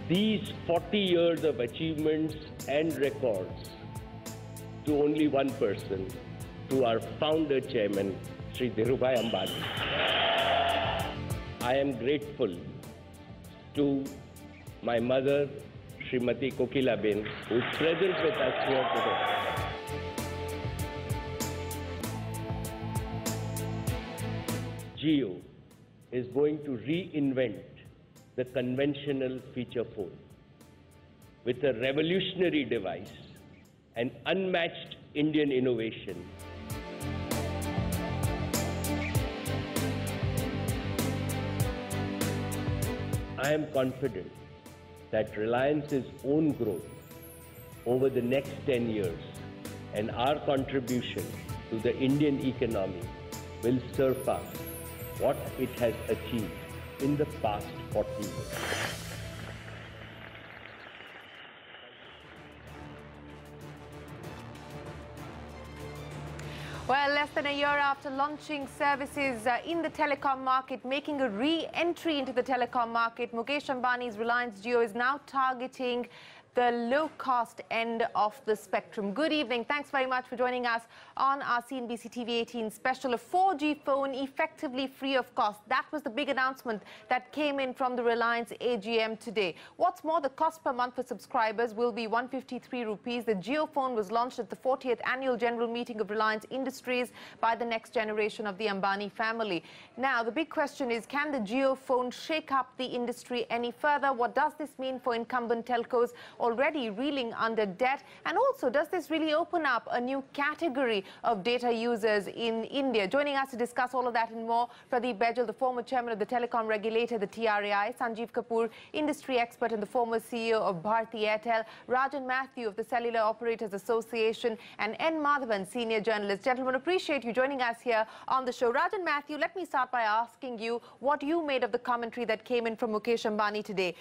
these 40 years of achievements and records to only one person, to our founder chairman, Shri Dhirubhai Ambani. I am grateful to my mother, Srimati Kokilaben, who is present with us here today. Jio is going to reinvent the conventional feature phone with a revolutionary device, an unmatched Indian innovation. I am confident that Reliance's own growth over the next 10 years and our contribution to the Indian economy will surpass what it has achieved in the past 40 years. Well, less than a year after launching services in the telecom market, making a re-entry into the telecom market, Mukesh Ambani's Reliance Jio is now targeting the low-cost end of the spectrum. Good evening. Thanks very much for joining us on our CNBC TV 18 special. A 4G phone effectively free of cost. That was the big announcement that came in from the Reliance AGM today. What's more, the cost per month for subscribers will be 153 rupees. The Jio phone was launched at the 40th Annual General Meeting of Reliance Industries by the next generation of the Ambani family. Now, the big question is, can the Jio phone shake up the industry any further? What does this mean for incumbent telcos already reeling under debt? And also, does this really open up a new category of data users in India? Joining us to discuss all of that and more, Pradeep Bejal, the former chairman of the telecom regulator, the TRAI, Sanjeev Kapoor, industry expert and the former CEO of Bharti Airtel, Rajan Matthew of the Cellular Operators Association, and N. Madhavan, senior journalist. Gentlemen, appreciate you joining us here on the show. Rajan Matthew, let me start by asking you what you made of the commentary that came in from Mukesh Ambani today.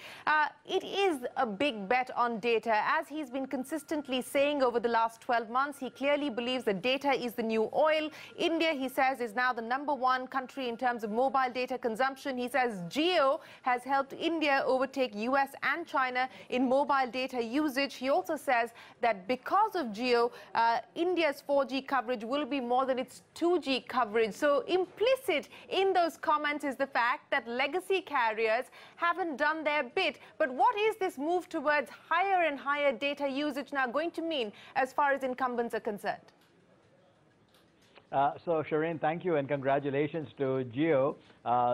It is a big bet on data. As he's been consistently saying over the last 12 months, he clearly believes that data is the new oil. India, he says, is now the #1 country in terms of mobile data consumption. He says Jio has helped India overtake US and China in mobile data usage. He also says that because of Jio, India's 4G coverage will be more than its 2G coverage. So implicit in those comments is the fact that legacy carriers haven't done their bit. But what is this move towards higher and higher data usage now going to mean as far as incumbents are concerned? So, Shireen, thank you and congratulations to Jio.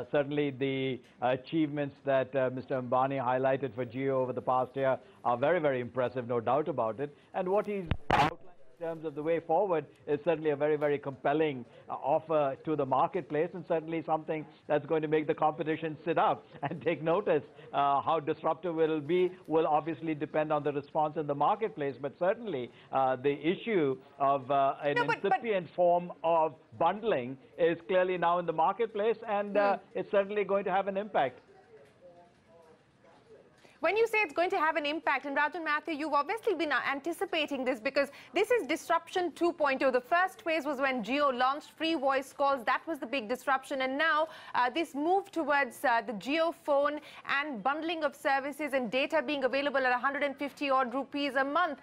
Certainly the achievements that Mr. Ambani highlighted for Jio over the past year are very, very impressive, no doubt about it. And what he's outlined in terms of the way forward is certainly a very, very compelling offer to the marketplace, and certainly something that's going to make the competition sit up and take notice. How disruptive it will be will obviously depend on the response in the marketplace, but certainly the issue of an incipient form of bundling is clearly now in the marketplace, and it's certainly going to have an impact. When you say it's going to have an impact, and Rajan Matthew, you've obviously been anticipating this because this is disruption 2.0. The first phase was when Jio launched free voice calls. That was the big disruption. And now this move towards the Jio phone and bundling of services and data being available at 150 odd rupees a month.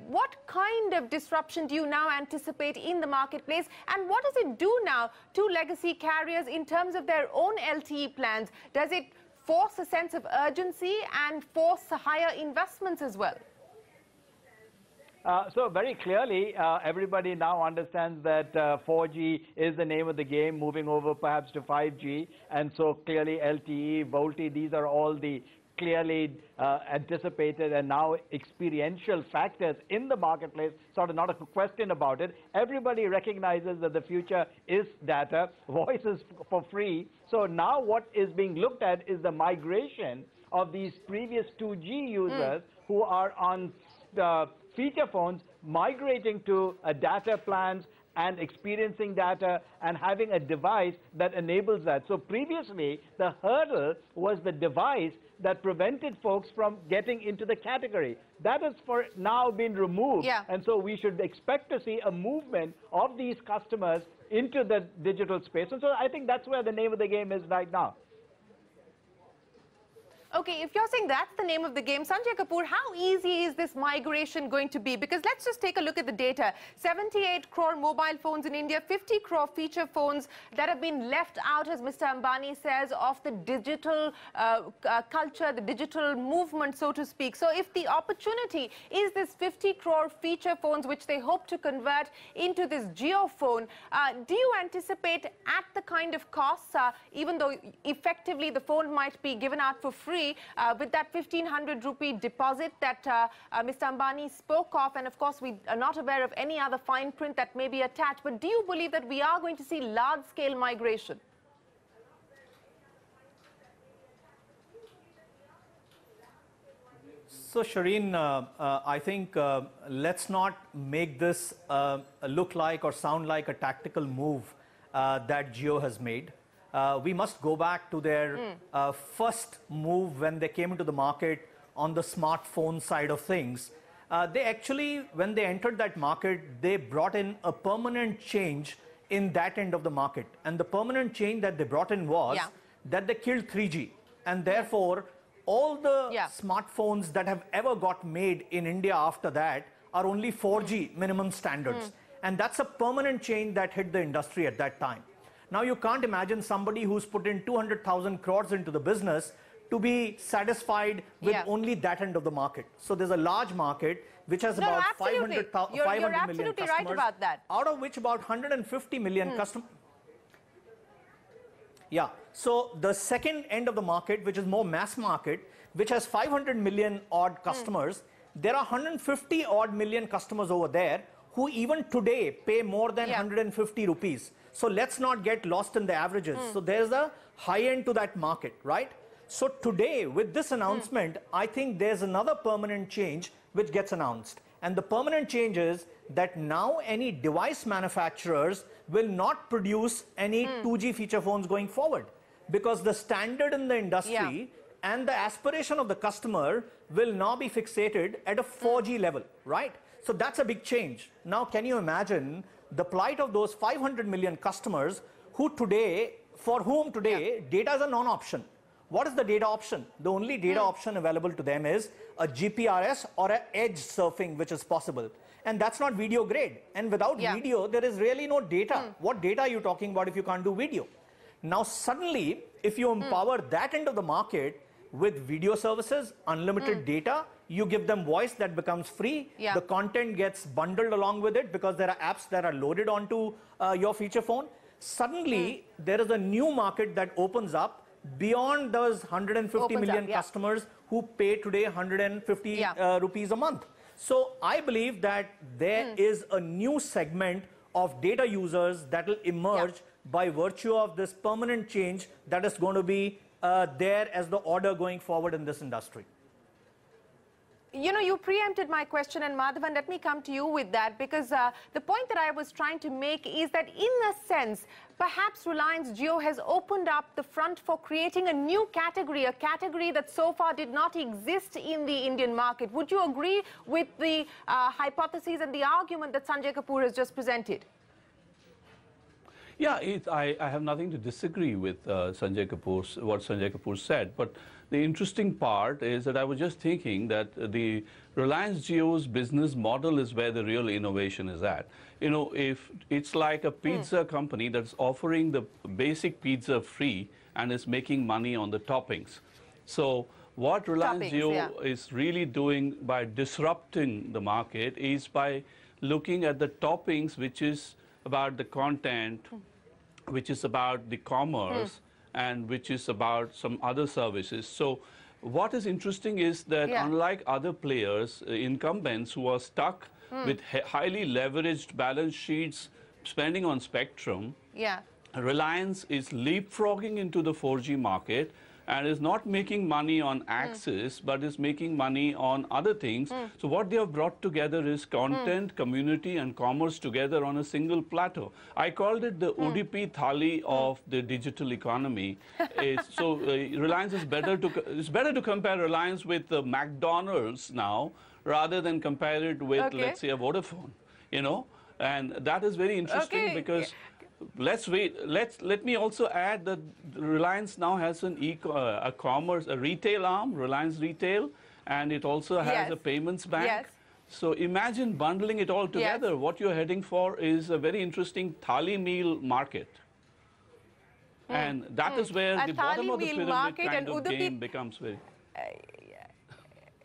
What kind of disruption do you now anticipate in the marketplace? And what does it do now to legacy carriers in terms of their own LTE plans? Does it force a sense of urgency and force higher investments as well? So very clearly, everybody now understands that 4G is the name of the game, moving over perhaps to 5G. And so clearly LTE, VoLTE, these are all the clearly anticipated and now experiential factors in the marketplace, sort of not a question about it. Everybody recognizes that the future is data, voice is for free. So now what is being looked at is the migration of these previous 2G users who are on feature phones, migrating to data plans and experiencing data and having a device that enables that. So previously, the hurdle was the device that prevented folks from getting into the category. That has for now been removed. Yeah. And so we should expect to see a movement of these customers into the digital space. And so I think that's where the name of the game is right now. Okay, if you're saying that's the name of the game, Sanjay Kapoor, how easy is this migration going to be? Because let's just take a look at the data. 78 crore mobile phones in India, 50 crore feature phones that have been left out, as Mr. Ambani says, of the digital culture, the digital movement, so to speak. So if the opportunity is this 50 crore feature phones, which they hope to convert into this Jio phone, do you anticipate at the kind of costs, even though effectively the phone might be given out for free, with that 1,500 rupee deposit that Mr. Ambani spoke of, and of course we are not aware of any other fine print that may be attached, but do you believe that we are going to see large-scale migration? So, Shireen, I think let's not make this look like or sound like a tactical move that Jio has made. We must go back to their first move when they came into the market on the smartphone side of things. They actually, when they entered that market, they brought in a permanent change in that end of the market. And the permanent change that they brought in was that they killed 3G. And therefore, all the smartphones that have ever got made in India after that are only 4G minimum standards. And that's a permanent change that hit the industry at that time. Now, you can't imagine somebody who's put in 200,000 crores into the business to be satisfied with only that end of the market. So there's a large market which has about 500 million customers, right about that. out of which about 150 million customers. Yeah, so the second end of the market, which is more mass market, which has 500 million odd customers, there are 150 odd million customers over there who even today pay more than 150 rupees. So let's not get lost in the averages. So there's a high end to that market, right? So today, with this announcement, I think there's another permanent change which gets announced. And the permanent change is that now any device manufacturers will not produce any 2G feature phones going forward, because the standard in the industry and the aspiration of the customer will now be fixated at a 4G level, right? So that's a big change. Now, can you imagine the plight of those 500 million customers who today, for whom today data is a non-option? What is the data option? The only data option available to them is a GPRS or an edge surfing, which is possible. And that's not video grade. And without video, there is really no data. What data are you talking about if you can't do video? Now, suddenly, if you empower that end of the market with video services, unlimited data, you give them voice that becomes free. The content gets bundled along with it because there are apps that are loaded onto your feature phone. Suddenly, there is a new market that opens up beyond those 150 million customers who pay today 150 rupees a month. So I believe that there is a new segment of data users that will emerge by virtue of this permanent change that is going to be there as the order going forward in this industry. You know, you preempted my question, and Madhavan, let me come to you with that, because the point that I was trying to make is that in a sense, perhaps Reliance Jio has opened up the front for creating a new category, a category that so far did not exist in the Indian market. Would you agree with the hypothesis and the argument that Sanjay Kapoor has just presented? Yeah, I have nothing to disagree with what Sanjay Kapoor said, but the interesting part is that I was just thinking that the Reliance Jio's business model is where the real innovation is at. You know, if it's like a pizza company that's offering the basic pizza free and is making money on the toppings. So what Reliance Jio is really doing by disrupting the market is by looking at the toppings, which is about the content, which is about the commerce, and which is about some other services. So what is interesting is that unlike other players, incumbents who are stuck with highly leveraged balance sheets, spending on spectrum, Reliance is leapfrogging into the 4G market and is not making money on access, but is making money on other things. So what they have brought together is content, community, and commerce together on a single plateau. I called it the Udupi Thali of the digital economy. So Reliance is it's better to compare Reliance with McDonald's now, rather than compare it with, let's say, a Vodafone, you know? And that is very interesting because let's wait. Let me also add that Reliance now has a commerce, a retail arm, Reliance Retail, and it also has a payments bank. Yes. So imagine bundling it all together. Yes. What you're heading for is a very interesting thali meal market. And that is where the bottom of the pyramid kind of game becomes very...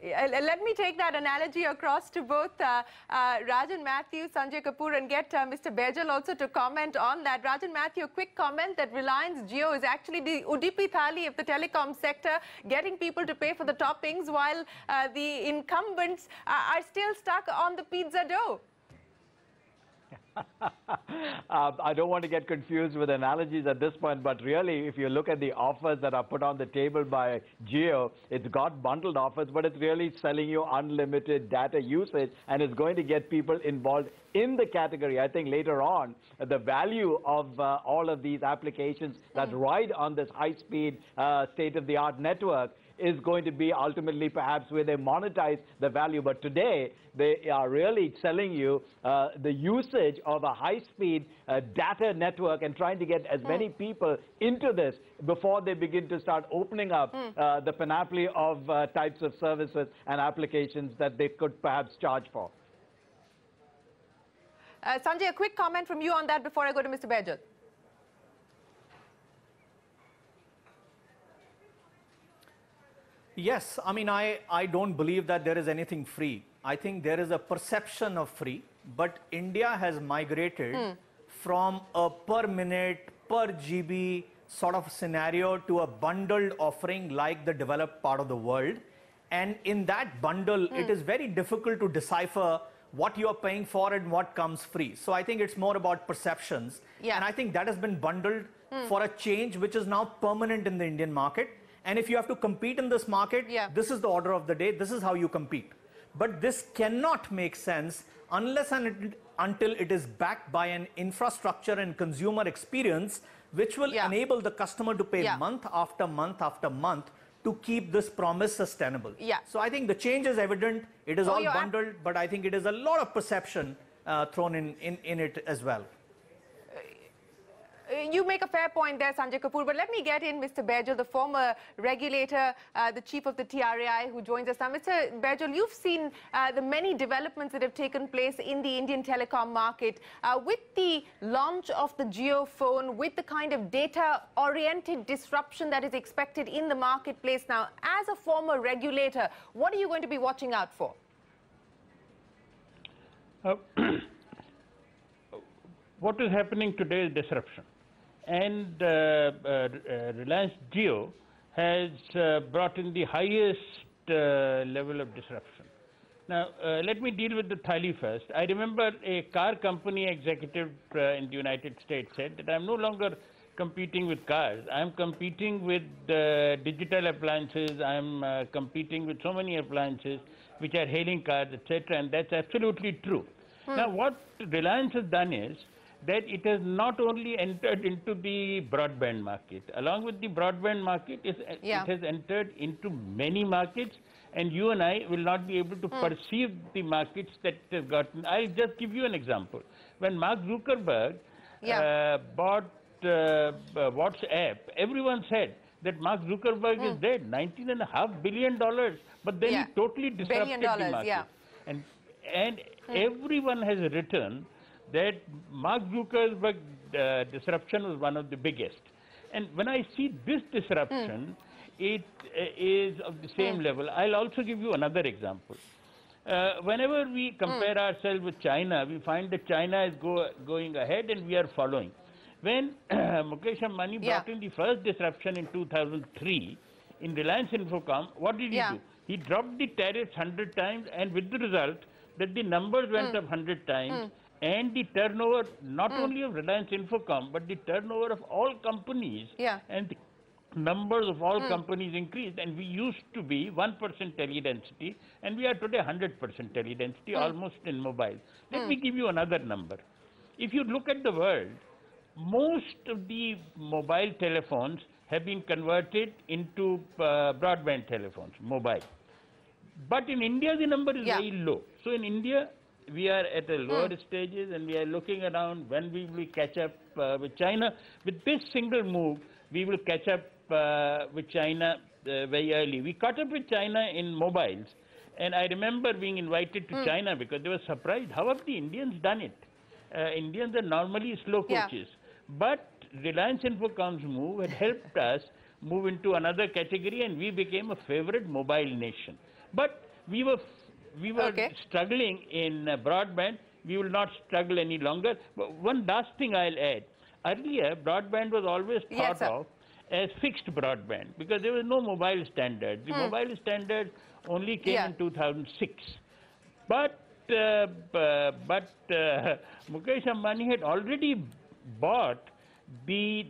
Let me take that analogy across to both Rajan Matthew, Sanjay Kapoor, and get Mr. Baijal also to comment on that. Rajan Matthew, a quick comment that Reliance Jio is actually the Udupi Thali of the telecom sector, getting people to pay for the toppings while the incumbents are still stuck on the pizza dough. I don't want to get confused with analogies at this point, but really, if you look at the offers that are put on the table by Jio, it's got bundled offers, but it's really selling you unlimited data usage, and it's going to get people involved in the category. I think later on, the value of all of these applications that ride on this high-speed, state-of-the-art network is going to be ultimately perhaps where they monetize the value. But today, they are really selling you the usage of a high-speed data network and trying to get as many people into this before they begin to start opening up the panoply of types of services and applications that they could perhaps charge for. Sanjay, a quick comment from you on that before I go to Mr. Baijal. Yes, I mean, I don't believe that there is anything free. I think there is a perception of free, but India has migrated from a per minute, per GB sort of scenario to a bundled offering like the developed part of the world. And in that bundle, it is very difficult to decipher what you are paying for and what comes free. So I think it's more about perceptions. Yeah. And I think that has been bundled for a change which is now permanent in the Indian market. And if you have to compete in this market, this is the order of the day. This is how you compete. But this cannot make sense unless and until it is backed by an infrastructure and consumer experience which will enable the customer to pay month after month after month to keep this promise sustainable. So I think the change is evident. It is all bundled, but I think it is a lot of perception thrown in it as well. You make a fair point there, Sanjay Kapoor, but let me get in Mr. Baijal, the former regulator, the chief of the TRAI, who joins us now. Mr. Baijal, you've seen the many developments that have taken place in the Indian telecom market. With the launch of the Jio phone, with the kind of data-oriented disruption that is expected in the marketplace now, as a former regulator, what are you going to be watching out for? What is happening today is disruption. And Reliance Jio has brought in the highest level of disruption. Now, let me deal with the thali first. I remember a car company executive in the United States said that I'm no longer competing with cars. I'm competing with digital appliances. I'm competing with so many appliances which are hailing cars, etc. And that's absolutely true. Now, what Reliance has done is that it has not only entered into the broadband market. Along with the broadband market, it has entered into many markets, and you and I will not be able to perceive the markets that it has gotten. I'll just give you an example. When Mark Zuckerberg bought WhatsApp, everyone said that Mark Zuckerberg is dead, $19.5 billion, but then he totally disrupted the market. And everyone has written that Mark Zuckerberg disruption was one of the biggest. And when I see this disruption, it is of the same level. I'll also give you another example. Whenever we compare ourselves with China, we find that China is going ahead and we are following. When Mukesh Ambani brought in the first disruption in 2003 in Reliance Infocom, what did he do? He dropped the tariffs 100 times, and with the result that the numbers went up 100 times, and the turnover, not only of Reliance Infocom, but the turnover of all companies and the numbers of all companies increased. And we used to be 1% tele-density, and we are today 100% tele-density, almost in mobile. Let me give you another number. If you look at the world, most of the mobile telephones have been converted into broadband telephones, mobile. But in India, the number is very low. So in India, we are at a lower stages, and we are looking around when we will catch up with China. With this single move, we will catch up with China very early. We caught up with China in mobiles, and I remember being invited to China because they were surprised. How have the Indians done it? Indians are normally slow coaches, but Reliance Infocom's move had helped us move into another category, and we became a favorite mobile nation. But we were struggling in broadband. We will not struggle any longer. But one last thing I'll add. Earlier, broadband was always thought of as fixed broadband because there was no mobile standard. The mobile standard only came in 2006. But Mukesh Ambani had already bought the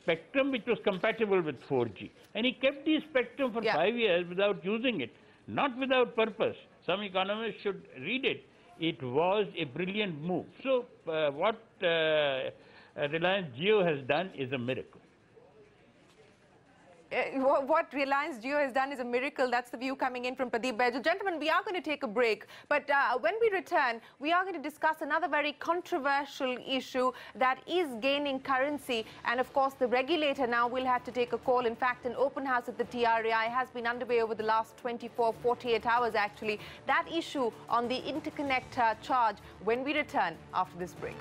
spectrum which was compatible with 4G. And he kept the spectrum for 5 years without using it. Not without purpose. Some economists should read it. It was a brilliant move. So what Reliance Jio has done is a miracle. What Reliance Jio has done is a miracle. That's the view coming in from Pradeep Baijal. Gentlemen, we are going to take a break. But when we return, we are going to discuss another very controversial issue that is gaining currency. And of course, the regulator now will have to take a call. In fact, an open house at the TRAI has been underway over the last 24, 48 hours, actually. That issue on the interconnect charge when we return after this break.